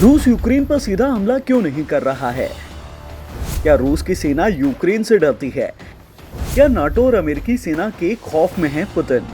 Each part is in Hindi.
रूस यूक्रेन पर सीधा हमला क्यों नहीं कर रहा है? क्या रूस की सेना यूक्रेन से डरती है? क्या नाटो और अमेरिकी सेना के खौफ में है पुतिन?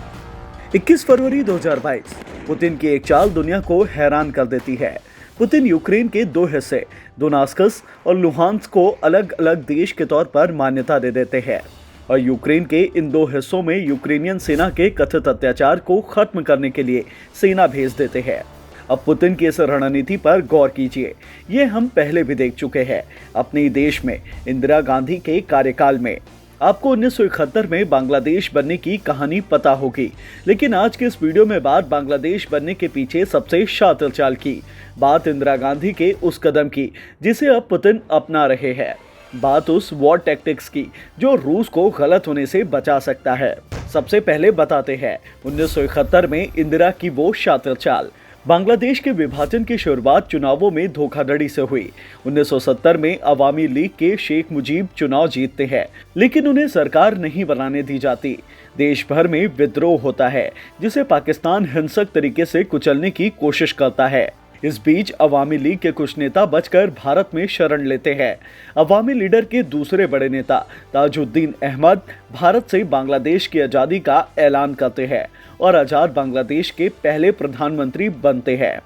21 फरवरी 2022 पुतिन की एक चाल दुनिया को हैरान कर देती है। पुतिन यूक्रेन के दो हिस्से दोनेत्स्क और लुहांस्क को अलग अलग देश के तौर पर मान्यता दे देते हैं और यूक्रेन के इन दो हिस्सों में यूक्रेनियन सेना के कथित अत्याचार को खत्म करने के लिए सेना भेज देते हैं। अब पुतिन की इस रणनीति पर गौर कीजिए। ये हम पहले भी देख चुके हैं अपने देश में इंदिरा गांधी के कार्यकाल में। आपको 1971 में बांग्लादेश बनने की कहानी पता होगी, लेकिन आज के इस वीडियो में बात बांग्लादेश बनने के पीछे सबसे शातिर चाल की, बात इंदिरा गांधी के उस कदम की जिसे अब पुतिन अपना रहे हैं, बात उस वॉर टैक्टिक्स की जो रूस को गलत होने से बचा सकता है। सबसे पहले बताते हैं 1971 में इंदिरा की वो शातिर चाल। बांग्लादेश के विभाजन की शुरुआत चुनावों में धोखाधड़ी से हुई। 1970 में अवामी लीग के शेख मुजीब चुनाव जीतते हैं, लेकिन उन्हें सरकार नहीं बनाने दी जाती। देश भर में विद्रोह होता है जिसे पाकिस्तान हिंसक तरीके से कुचलने की कोशिश करता है। इस बीच अवामी लीग के कुछ नेता बचकर भारत में शरण लेते हैं। अवामी लीडर के दूसरे बड़े नेता ताजुद्दीन अहमद भारत से बांग्लादेश की आज़ादी का ऐलान करते हैं और आज़ाद बांग्लादेश के पहले प्रधानमंत्री बनते हैं।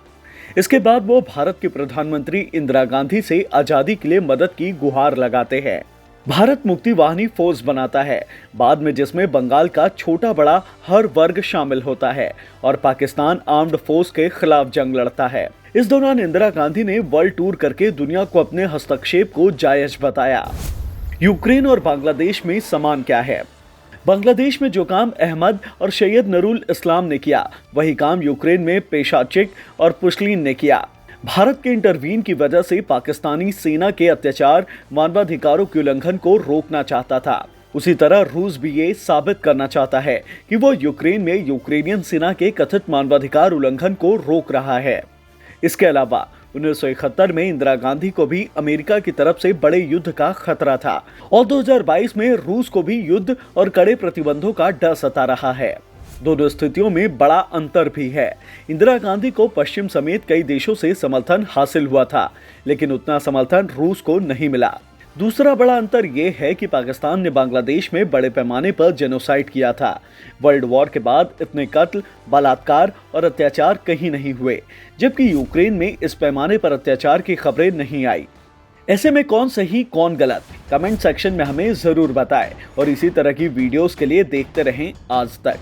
इसके बाद वो भारत के प्रधानमंत्री इंदिरा गांधी से आज़ादी के लिए मदद की गुहार लगाते हैं। भारत मुक्ति वाहिनी फोर्स बनाता है, बाद में जिसमें बंगाल का छोटा बड़ा हर वर्ग शामिल होता है और पाकिस्तान आर्म्ड फोर्स के खिलाफ जंग लड़ता है। इस दौरान इंदिरा गांधी ने वर्ल्ड टूर करके दुनिया को अपने हस्तक्षेप को जायज बताया। यूक्रेन और बांग्लादेश में समान क्या है? बांग्लादेश में जो काम अहमद और सैयद नूरुल इस्लाम ने किया, वही काम यूक्रेन में पेशाचिक और पुशलिन ने किया। भारत के इंटरवीन की वजह से पाकिस्तानी सेना के अत्याचार, मानवाधिकारों के उल्लंघन को रोकना चाहता था। उसी तरह रूस भी ये साबित करना चाहता है कि वो यूक्रेन में यूक्रेनियन सेना के कथित मानवाधिकार उल्लंघन को रोक रहा है। इसके अलावा 1971 में इंदिरा गांधी को भी अमेरिका की तरफ से बड़े युद्ध का खतरा था और 2022 में रूस को भी युद्ध और कड़े प्रतिबंधों का डर सता रहा है। दोनों स्थितियों में बड़ा अंतर भी है। इंदिरा गांधी को पश्चिम समेत कई देशों से समर्थन हासिल हुआ था, लेकिन उतना समर्थन रूस को नहीं मिला। दूसरा बड़ा अंतर यह है कि पाकिस्तान ने बांग्लादेश में बड़े पैमाने पर जेनोसाइड किया था। वर्ल्ड वॉर के बाद इतने कत्ल, बलात्कार और अत्याचार कहीं नहीं हुए, जबकि यूक्रेन में इस पैमाने पर अत्याचार की खबरें नहीं आई। ऐसे में कौन सही कौन गलत, कमेंट सेक्शन में हमें जरूर बताएं और इसी तरह की वीडियोस के लिए देखते रहें आज तक।